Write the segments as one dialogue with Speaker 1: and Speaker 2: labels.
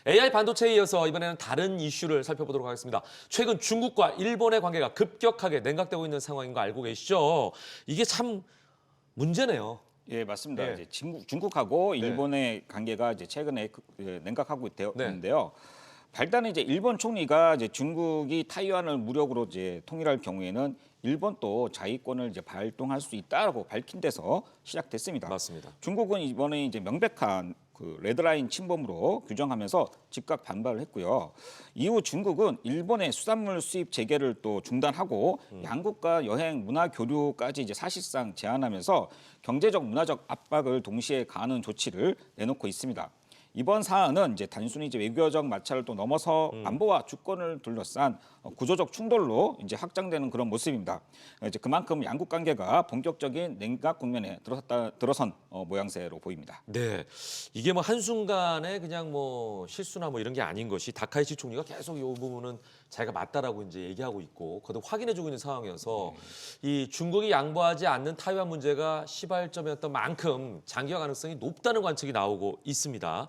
Speaker 1: AI 반도체에 이어서 이번에는 다른 이슈를 살펴보도록 하겠습니다. 최근 중국과 일본의 관계가 급격하게 냉각되고 있는 상황인 거 알고 계시죠? 이게 참 문제네요.
Speaker 2: 예, 맞습니다.
Speaker 1: 네.
Speaker 2: 이제 중국하고
Speaker 1: 네.
Speaker 2: 일본의 관계가 이제 최근에 냉각하고
Speaker 1: 네.
Speaker 2: 있는데요. 발단은 이제 일본 총리가 이제 중국이 타이완을 무력으로 이제 통일할 경우에는 일본도 자위권을 이제 발동할 수 있다라고 밝힌 데서 시작됐습니다.
Speaker 1: 맞습니다.
Speaker 2: 중국은 이번에 이제 명백한 그 레드라인 침범으로 규정하면서 즉각 반발을 했고요. 이후 중국은 일본의 수산물 수입 재개를 또 중단하고 양국과 여행 문화 교류까지 이제 사실상 제한하면서 경제적 문화적 압박을 동시에 가하는 조치를 내놓고 있습니다. 이번 사안은 이제 단순히 이제 외교적 마찰을 또 넘어서 안보와 주권을 둘러싼 구조적 충돌로 이제 확장되는 그런 모습입니다. 이제 그만큼 양국 관계가 본격적인 냉각 국면에 들어선 모양새로 보입니다.
Speaker 1: 네, 이게 뭐 한순간에 그냥 뭐 실수나 뭐 이런 게 아닌 것이 다카이치 총리가 계속 이 부분은 자기가 맞다라고 이제 얘기하고 있고 거듭 확인해주고 있는 상황이어서 이 중국이 양보하지 않는 타이완 문제가 시발점이었던 만큼 장기화 가능성이 높다는 관측이 나오고 있습니다.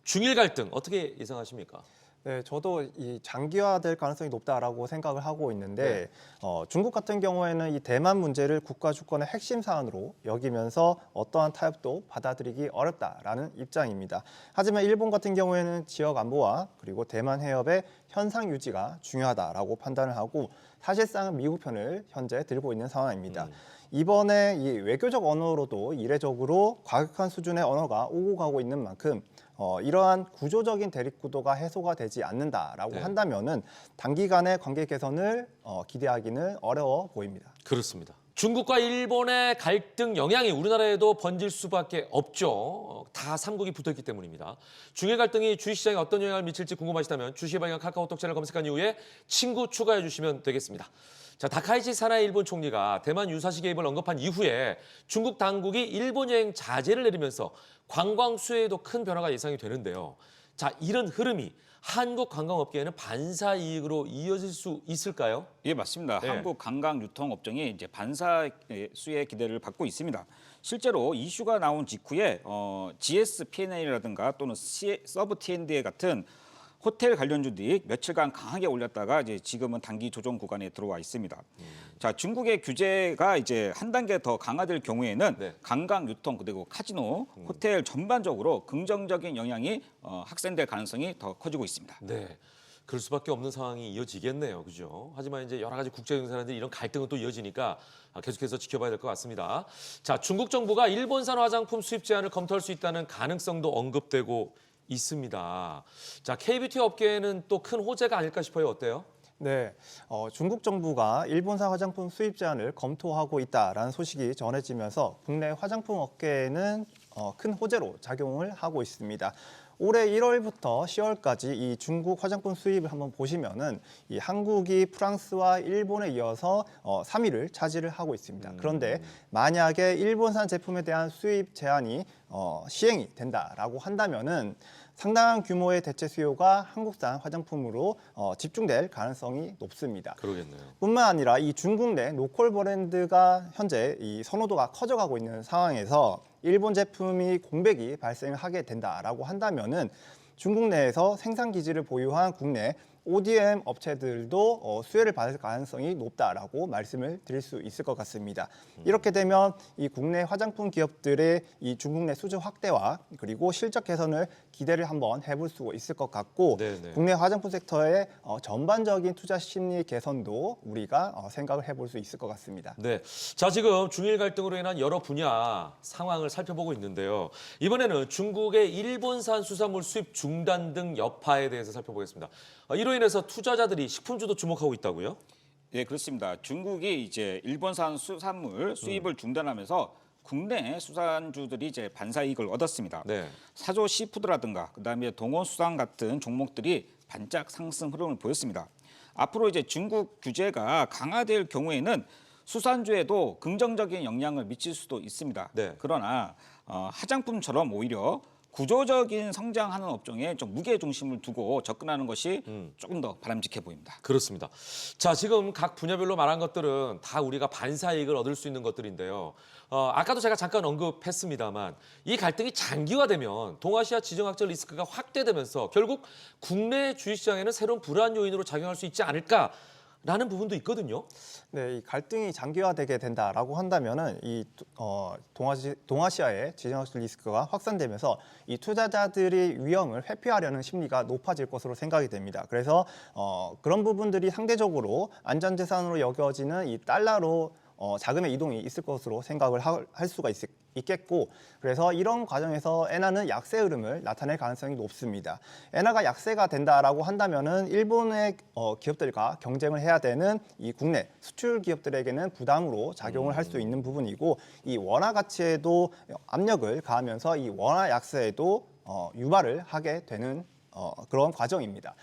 Speaker 1: 중일 갈등 어떻게 예상하십니까?
Speaker 3: 네, 저도 이 장기화될 가능성이 높다라고 생각을 하고 있는데 중국 같은 경우에는 이 대만 문제를 국가 주권의 핵심 사안으로 여기면서 어떠한 타협도 받아들이기 어렵다라는 입장입니다. 하지만 일본 같은 경우에는 지역 안보와 그리고 대만 해협의 현상 유지가 중요하다라고 판단을 하고 사실상 미국 편을 현재 들고 있는 상황입니다. 이번에 이 외교적 언어로도 이례적으로 과격한 수준의 언어가 오고 가고 있는 만큼 이러한 구조적인 대립구도가 해소가 되지 않는다라고
Speaker 1: 네.
Speaker 3: 한다면은 단기간의 관계 개선을 기대하기는 어려워 보입니다.
Speaker 1: 그렇습니다. 중국과 일본의 갈등 영향이 우리나라에도 번질 수밖에 없죠. 다 삼국이 붙어있기 때문입니다. 중일 갈등이 주식시장에 어떤 영향을 미칠지 궁금하시다면 주식의 방향 카카오톡 채널 검색한 이후에 친구 추가해 주시면 되겠습니다. 자, 다카이치 사나이 일본 총리가 대만 유사시 개입을 언급한 이후에 중국 당국이 일본 여행 자제를 내리면서 관광 수혜에도 큰 변화가 예상이 되는데요. 자, 이런 흐름이 한국 관광업계에는 반사 이익으로 이어질 수 있을까요?
Speaker 2: 예, 맞습니다.
Speaker 1: 네.
Speaker 2: 한국 관광 유통 업종이 이제 반사 수의 기대를 받고 있습니다. 실제로 이슈가 나온 직후에 GS P&L이라든가 또는 서브 T&D 같은 호텔 관련주들이 며칠간 강하게 올렸다가 이제 지금은 단기 조정 구간에 들어와 있습니다. 자, 중국의 규제가 이제 한 단계 더 강화될 경우에는
Speaker 1: 네.
Speaker 2: 관광 유통 그리고 카지노, 호텔 전반적으로 긍정적인 영향이 확산될 가능성이 더 커지고 있습니다.
Speaker 1: 네. 그럴 수밖에 없는 상황이 이어지겠네요. 그죠? 하지만 이제 여러 가지 국제적인 사람들이 이런 갈등은 또 이어지니까 계속해서 지켜봐야 될 것 같습니다. 자, 중국 정부가 일본산 화장품 수입 제한을 검토할 수 있다는 가능성도 언급되고 있습니다. 자, K뷰티 업계에는 또 큰 호재가 아닐까 싶어요. 어때요?
Speaker 3: 네, 중국 정부가 일본산 화장품 수입 제한을 검토하고 있다라는 소식이 전해지면서 국내 화장품 업계에는 큰 호재로 작용을 하고 있습니다. 올해 1월부터 10월까지 이 중국 화장품 수입을 한번 보시면은 이 한국이 프랑스와 일본에 이어서 3위를 차지를 하고 있습니다. 그런데 만약에 일본산 제품에 대한 수입 제한이 시행이 된다라고 한다면은 상당한 규모의 대체 수요가 한국산 화장품으로 집중될 가능성이 높습니다.
Speaker 1: 그러겠네요.
Speaker 3: 뿐만 아니라 이 중국 내 로컬 브랜드가 현재 이 선호도가 커져가고 있는 상황에서 일본 제품이 공백이 발생하게 된다라고 한다면은 중국 내에서 생산 기지를 보유한 국내 ODM 업체들도 수혜를 받을 가능성이 높다라고 말씀을 드릴 수 있을 것 같습니다. 이렇게 되면 이 국내 화장품 기업들의 이 중국 내 수주 확대와 그리고 실적 개선을 기대를 한번 해볼 수 있을 것 같고
Speaker 1: 네네.
Speaker 3: 국내 화장품 섹터의 전반적인 투자 심리 개선도 우리가 생각을 해볼 수 있을 것 같습니다.
Speaker 1: 네. 자, 지금 중일 갈등으로 인한 여러 분야 상황을 살펴보고 있는데요. 이번에는 중국의 일본산 수산물 수입 중단 등 여파에 대해서 살펴보겠습니다. 이로 인해서 투자자들이 식품주도 주목하고 있다고요?
Speaker 2: 예, 그렇습니다. 중국이 이제 일본산 수산물 수입을 중단하면서 국내 수산주들이 이제 반사 이익을 얻었습니다.
Speaker 1: 네.
Speaker 2: 사조 시푸드라든가 그다음에 동원수산 같은 종목들이 반짝 상승 흐름을 보였습니다. 앞으로 이제 중국 규제가 강화될 경우에는 수산주에도 긍정적인 영향을 미칠 수도 있습니다.
Speaker 1: 네.
Speaker 2: 그러나 화장품처럼 오히려 구조적인 성장하는 업종에 좀 무게 중심을 두고 접근하는 것이 조금 더 바람직해 보입니다.
Speaker 1: 그렇습니다. 자, 지금 각 분야별로 말한 것들은 다 우리가 반사이익을 얻을 수 있는 것들인데요. 아까도 제가 잠깐 언급했습니다만 이 갈등이 장기화되면 동아시아 지정학적 리스크가 확대되면서 결국 국내 주식시장에는 새로운 불안 요인으로 작용할 수 있지 않을까라는 부분도 있거든요.
Speaker 3: 네, 이 갈등이 장기화되게 된다라고 한다면은 동아시아의 지정학적 리스크가 확산되면서 이 투자자들이 위험을 회피하려는 심리가 높아질 것으로 생각이 됩니다. 그래서 그런 부분들이 상대적으로 안전자산으로 여겨지는 이 달러로 자금의 이동이 있을 것으로 생각을 할 수가 있겠고, 그래서 이런 과정에서 엔화는 약세 흐름을 나타낼 가능성이 높습니다. 엔화가 약세가 된다라고 한다면은 일본의 기업들과 경쟁을 해야 되는 이 국내 수출 기업들에게는 부담으로 작용을 할 수 있는 부분이고, 이 원화 가치에도 압력을 가하면서 이 원화 약세에도 유발을 하게 되는 그런 과정입니다.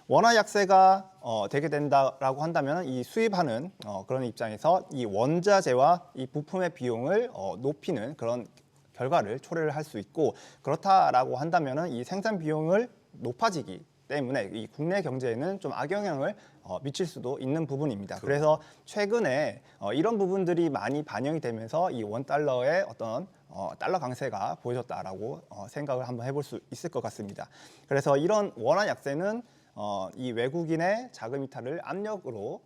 Speaker 3: 원화 약세가 되게 된다라고 한다면 이 수입하는 그런 입장에서 이 원자재와 이 부품의 비용을 높이는 그런 결과를 초래를 할 수 있고, 그렇다라고 한다면 이 생산 비용을 높아지기 때문에 이 국내 경제에는 좀 악영향을 미칠 수도 있는 부분입니다. 그래서 최근에 이런 부분들이 많이 반영이 되면서 이 원달러의 어떤 달러 강세가 보여졌다라고 생각을 한번 해볼 수 있을 것 같습니다. 그래서 이런 원화 약세는 이 외국인의 자금 이탈을 압력으로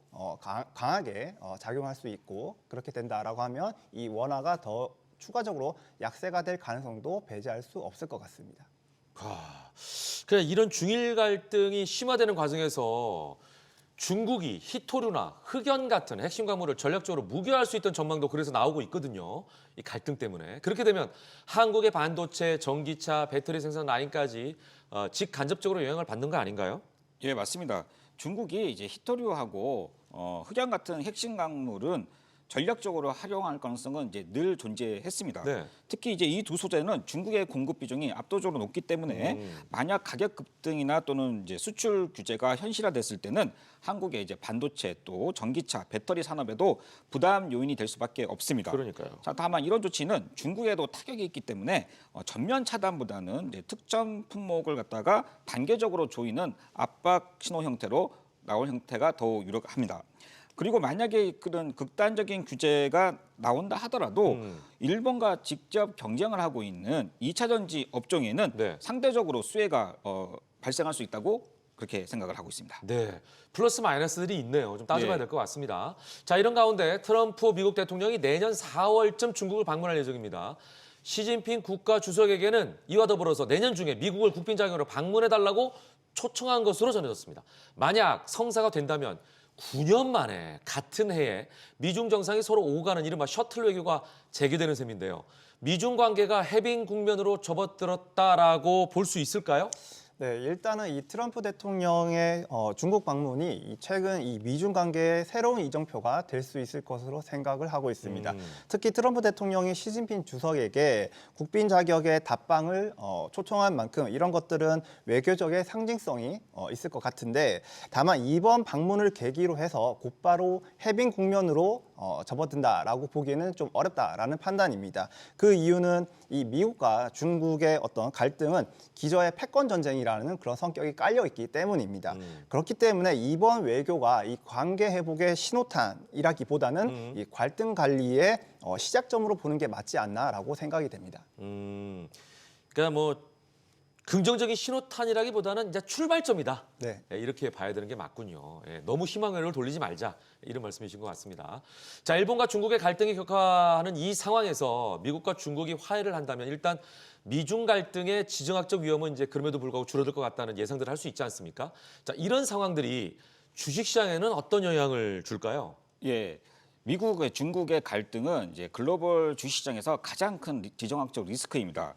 Speaker 3: 강하게 작용할 수 있고, 그렇게 된다라고 하면 이 원화가 더 추가적으로 약세가 될 가능성도 배제할 수 없을 것 같습니다.
Speaker 1: 그냥 이런 중일 갈등이 심화되는 과정에서 중국이 히토류나 흑연 같은 핵심 광물을 전략적으로 무기화할 수 있던 전망도 그래서 나오고 있거든요. 이 갈등 때문에. 그렇게 되면 한국의 반도체, 전기차, 배터리 생산 라인까지 직간접적으로 영향을 받는 거 아닌가요?
Speaker 2: 예, 맞습니다. 중국이 이제 히토류하고 흑연 같은 핵심 광물은 전략적으로 활용할 가능성은 이제 늘 존재했습니다.
Speaker 1: 네.
Speaker 2: 특히 이제 이 두 소재는 중국의 공급 비중이 압도적으로 높기 때문에 만약 가격 급등이나 또는 이제 수출 규제가 현실화됐을 때는 한국의 이제 반도체 또 전기차, 배터리 산업에도 부담 요인이 될 수밖에 없습니다.
Speaker 1: 그러니까요.
Speaker 2: 자, 다만 이런 조치는 중국에도 타격이 있기 때문에 전면 차단보다는 이제 특정 품목을 갖다가 단계적으로 조이는 압박 신호 형태로 나올 형태가 더욱 유력합니다. 그리고 만약에 그런 극단적인 규제가 나온다 하더라도 일본과 직접 경쟁을 하고 있는 2차 전지 업종에는
Speaker 1: 네.
Speaker 2: 상대적으로 수혜가 발생할 수 있다고 그렇게 생각을 하고 있습니다.
Speaker 1: 네, 플러스 마이너스들이 있네요. 좀 따져봐야
Speaker 2: 네.
Speaker 1: 될 것 같습니다. 자, 이런 가운데 트럼프 미국 대통령이 내년 4월쯤 중국을 방문할 예정입니다. 시진핑 국가 주석에게는 이와 더불어서 내년 중에 미국을 국빈 자격으로 방문해달라고 초청한 것으로 전해졌습니다. 만약 성사가 된다면 9년 만에 같은 해에 미중 정상이 서로 오고 가는 이른바 셔틀 외교가 재개되는 셈인데요. 미중 관계가 해빙 국면으로 접어들었다라고 볼 수 있을까요?
Speaker 3: 네, 일단은 이 트럼프 대통령의 중국 방문이 최근 이 미중 관계의 새로운 이정표가 될 수 있을 것으로 생각을 하고 있습니다. 특히 트럼프 대통령이 시진핑 주석에게 국빈 자격의 답방을 초청한 만큼 이런 것들은 외교적인 상징성이 있을 것 같은데, 다만 이번 방문을 계기로 해서 곧바로 해빙 국면으로 접어든다라고 보기에는 좀 어렵다라는 판단입니다. 그 이유는 이 미국과 중국의 어떤 갈등은 기저의 패권 전쟁이라는 그런 성격이 깔려 있기 때문입니다. 그렇기 때문에 이번 외교가 이 관계 회복의 신호탄이라기보다는 이 갈등 관리의 시작점으로 보는 게 맞지 않나라고 생각이 됩니다.
Speaker 1: 그러니까 뭐 긍정적인 신호탄이라기보다는 이제 출발점이다.
Speaker 3: 네.
Speaker 1: 이렇게 봐야 되는 게 맞군요. 너무 희망을 돌리지 말자. 이런 말씀이신 것 같습니다. 자, 일본과 중국의 갈등이 격화하는 이 상황에서 미국과 중국이 화해를 한다면 일단 미중 갈등의 지정학적 위험은 이제 그럼에도 불구하고 줄어들 것 같다는 예상들을 할 수 있지 않습니까? 자, 이런 상황들이 주식시장에는 어떤 영향을 줄까요?
Speaker 2: 예. 미국의 중국의 갈등은 이제 글로벌 주식시장에서 가장 큰 지정학적 리스크입니다.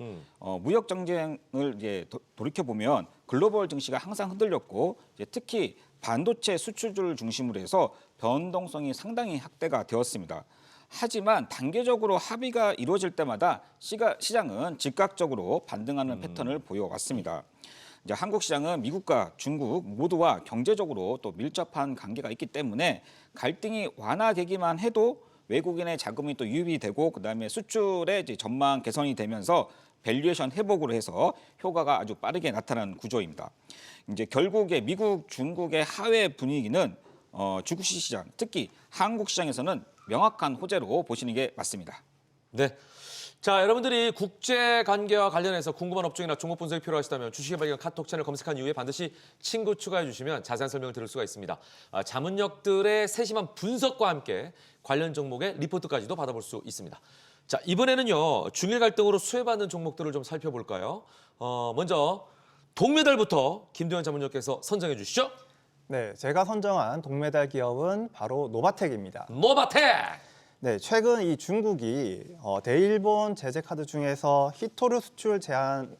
Speaker 2: 무역 전쟁을 이제 돌이켜 보면 글로벌 증시가 항상 흔들렸고, 이제 특히 반도체 수출을 중심으로 해서 변동성이 상당히 확대가 되었습니다. 하지만 단계적으로 합의가 이루어질 때마다 시장은 즉각적으로 반등하는 패턴을 보여왔습니다. 이제 한국 시장은 미국과 중국 모두와 경제적으로 또 밀접한 관계가 있기 때문에 갈등이 완화되기만 해도 외국인의 자금이 또 유입이 되고, 그다음에 수출의 이제 전망 개선이 되면서 밸류에이션 회복으로 해서 효과가 아주 빠르게 나타나는 구조입니다. 이제 결국에 미국, 중국의 하회 분위기는 주식 시장, 특히 한국 시장에서는 명확한 호재로 보시는 게 맞습니다.
Speaker 1: 네. 자, 여러분들이 국제 관계와 관련해서 궁금한 업종이나 종목 분석이 필요하시다면 주식의 발견 카톡 채널 검색한 이후에 반드시 친구 추가해 주시면 자세한 설명을 들을 수가 있습니다. 자문역들의 세심한 분석과 함께 관련 종목의 리포트까지도 받아볼 수 있습니다. 자, 이번에는요. 중일 갈등으로 수혜받는 종목들을 좀 살펴볼까요? 먼저 동메달부터 김도현 자문역께서 선정해 주시죠.
Speaker 3: 네, 제가 선정한 동메달 기업은 바로 노바텍입니다.
Speaker 1: 노바텍!
Speaker 3: 네, 최근 이 중국이 대일본 제재 카드 중에서 히토류 수출 제한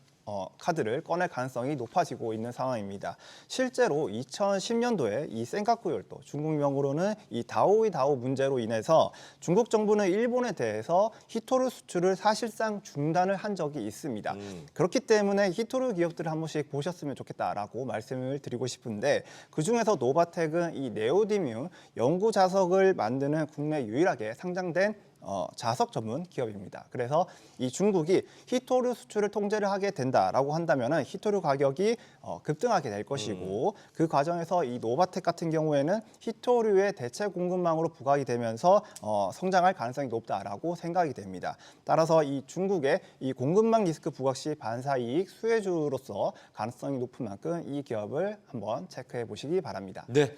Speaker 3: 카드를 꺼낼 가능성이 높아지고 있는 상황입니다. 실제로 2010년도에 이 센카쿠 열도, 중국명으로는 이 다오이다오 문제로 인해서 중국 정부는 일본에 대해서 히토류 수출을 사실상 중단을 한 적이 있습니다. 그렇기 때문에 히토류 기업들을 한 번씩 보셨으면 좋겠다라고 말씀을 드리고 싶은데 그중에서 노바텍은 이 네오디뮴 연구 자석을 만드는 국내 유일하게 상장된 자석 전문 기업입니다. 그래서 이 중국이 히토류 수출을 통제를 하게 된다라고 한다면은 히토류 가격이 급등하게 될 것이고 그 과정에서 이 노바텍 같은 경우에는 히토류의 대체 공급망으로 부각이 되면서 성장할 가능성이 높다라고 생각이 됩니다. 따라서 이 중국의 이 공급망 리스크 부각 시 반사 이익 수혜주로서 가능성이 높은 만큼 이 기업을 한번 체크해 보시기 바랍니다.
Speaker 1: 네.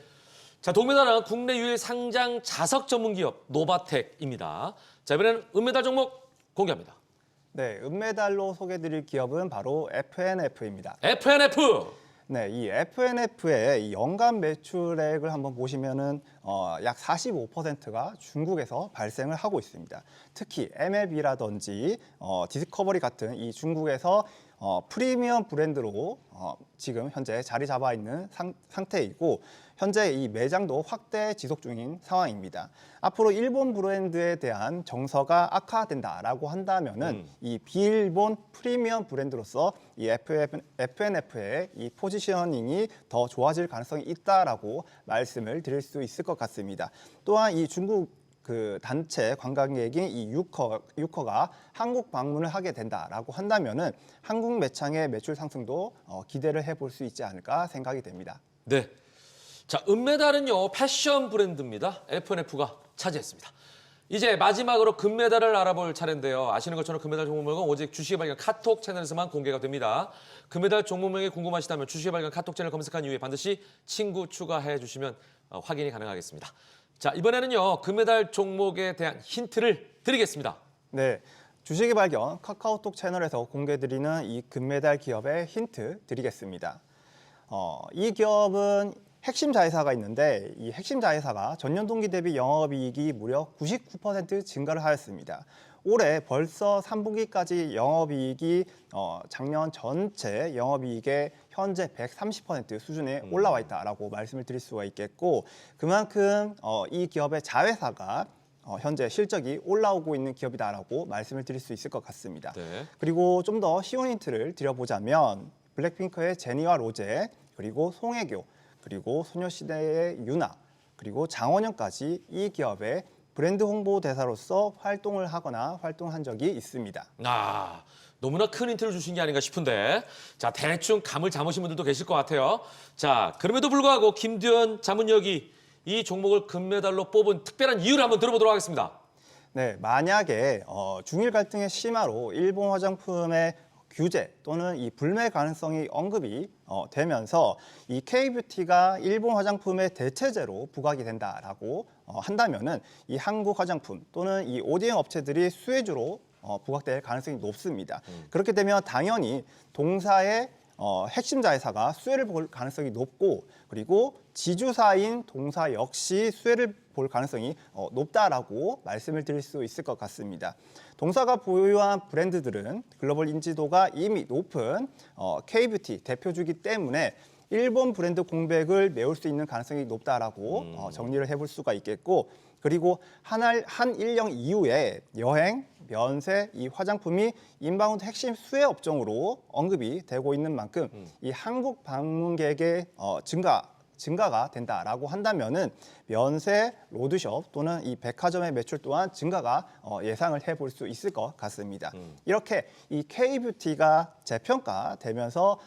Speaker 1: 자, 동메달은 국내 유일 상장 자석 전문 기업 노바텍입니다. 자, 이번에는 은메달 종목 공개합니다.
Speaker 3: 네, 은메달로 소개드릴 기업은 바로 FNF입니다.
Speaker 1: FNF!
Speaker 3: 네, 이 FNF의 연간 매출액을 한번 보시면은 약 45%가 중국에서 발생을 하고 있습니다. 특히 MLB라든지 디스커버리 같은 이 중국에서 프리미엄 브랜드로 지금 현재 자리 잡아 있는 상태이고 현재 이 매장도 확대 지속 중인 상황입니다. 앞으로 일본 브랜드에 대한 정서가 악화된다라고 한다면은 이 비일본 프리미엄 브랜드로서 이 FNF의 이 포지셔닝이 더 좋아질 가능성이 있다라고 말씀을 드릴 수 있을 것 같습니다. 또한 이 중국 그 단체 관광객인 이 유커가 한국 방문을 하게 된다라고 한다면은 한국 매창의 매출 상승도 기대를 해볼 수 있지 않을까 생각이 됩니다.
Speaker 1: 네. 자, 은메달은요, 패션 브랜드입니다. FNF가 차지했습니다. 이제 마지막으로 금메달을 알아볼 차례인데요. 아시는 것처럼 금메달 종목명은 오직 주식의 발견 카톡 채널에서만 공개가 됩니다. 금메달 종목명이 궁금하시다면 주식의 발견 카톡 채널 검색한 이후에 반드시 친구 추가해 주시면 확인이 가능하겠습니다. 자, 이번에는요, 금메달 종목에 대한 힌트를 드리겠습니다.
Speaker 3: 네, 주식의 발견 카카오톡 채널에서 공개드리는 이 금메달 기업의 힌트 드리겠습니다. 이 기업은 핵심 자회사가 있는데 이 핵심 자회사가 전년 동기 대비 영업이익이 무려 99% 증가를 하였습니다. 올해 벌써 3분기까지 영업이익이 작년 전체 영업이익의 현재 130% 수준에 올라와 있다라고 말씀을 드릴 수가 있겠고 그만큼 이 기업의 자회사가 현재 실적이 올라오고 있는 기업이다라고 말씀을 드릴 수 있을 것 같습니다.
Speaker 1: 네.
Speaker 3: 그리고 좀 더 쉬운 힌트를 드려보자면 블랙핑크의 제니와 로제 그리고 송혜교 그리고 소녀시대의 유나 그리고 장원영까지 이 기업의 브랜드 홍보 대사로서 활동을 하거나 활동한 적이 있습니다.
Speaker 1: 너무나 큰 힌트를 주신 게 아닌가 싶은데 자, 대충 감을 잡으신 분들도 계실 것 같아요. 자, 그럼에도 불구하고 김두현 자문역이 이 종목을 금메달로 뽑은 특별한 이유를 한번 들어보도록 하겠습니다.
Speaker 3: 네, 만약에 중일 갈등의 심화로 일본 화장품의 규제 또는 이 불매 가능성이 언급이 되면서 이 K뷰티가 일본 화장품의 대체제로 부각이 된다라고 한다면은 이 한국 화장품 또는 이 ODM 업체들이 수혜주로 부각될 가능성이 높습니다. 그렇게 되면 당연히 동사의 핵심 자회사가 수혜를 볼 가능성이 높고 그리고 지주사인 동사 역시 수혜를 볼 가능성이 높다라고 말씀을 드릴 수 있을 것 같습니다. 동사가 보유한 브랜드들은 글로벌 인지도가 이미 높은 K뷰티 대표주기 때문에 일본 브랜드 공백을 메울 수 있는 가능성이 높다라고 정리를 해볼 수가 있겠고 그리고 한일령 이후에 여행, 면세, 이 화장품이 인바운드 핵심 수혜 업종으로 언급이 되고 있는 만큼 이 한국 방문객의 증가가 된다라고 한다면은 면세, 로드숍 또는 이 백화점의 매출 또한 증가가 예상을 해볼 수 있을 것 같습니다. 이렇게 이 K뷰티가 재평가되면서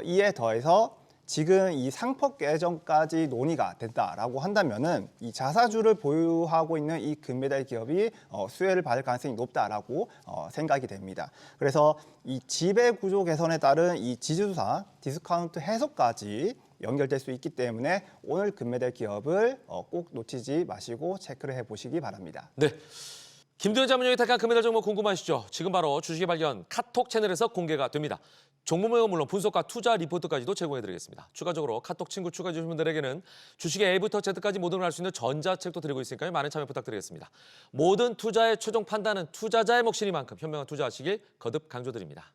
Speaker 3: 이에 더해서 지금 이 상법 개정까지 논의가 된다라고 한다면은 이 자사주를 보유하고 있는 이 금메달 기업이 수혜를 받을 가능성이 높다라고 생각이 됩니다. 그래서 이 지배 구조 개선에 따른 이 지주사 디스카운트 해소까지 연결될 수 있기 때문에 오늘 금메달 기업을 꼭 놓치지 마시고 체크를 해보시기 바랍니다.
Speaker 1: 네. 김도현 자문위원이 택한 금메달 종목 궁금하시죠? 지금 바로 주식의 발견 카톡 채널에서 공개가 됩니다. 종목명은 물론 분석과 투자 리포트까지도 제공해드리겠습니다. 추가적으로 카톡 친구 추가해 주신 분들에게는 주식의 A부터 Z까지 모든 걸 알 수 있는 전자책도 드리고 있으니까요. 많은 참여 부탁드리겠습니다. 모든 투자의 최종 판단은 투자자의 몫이니만큼 현명한 투자하시길 거듭 강조드립니다.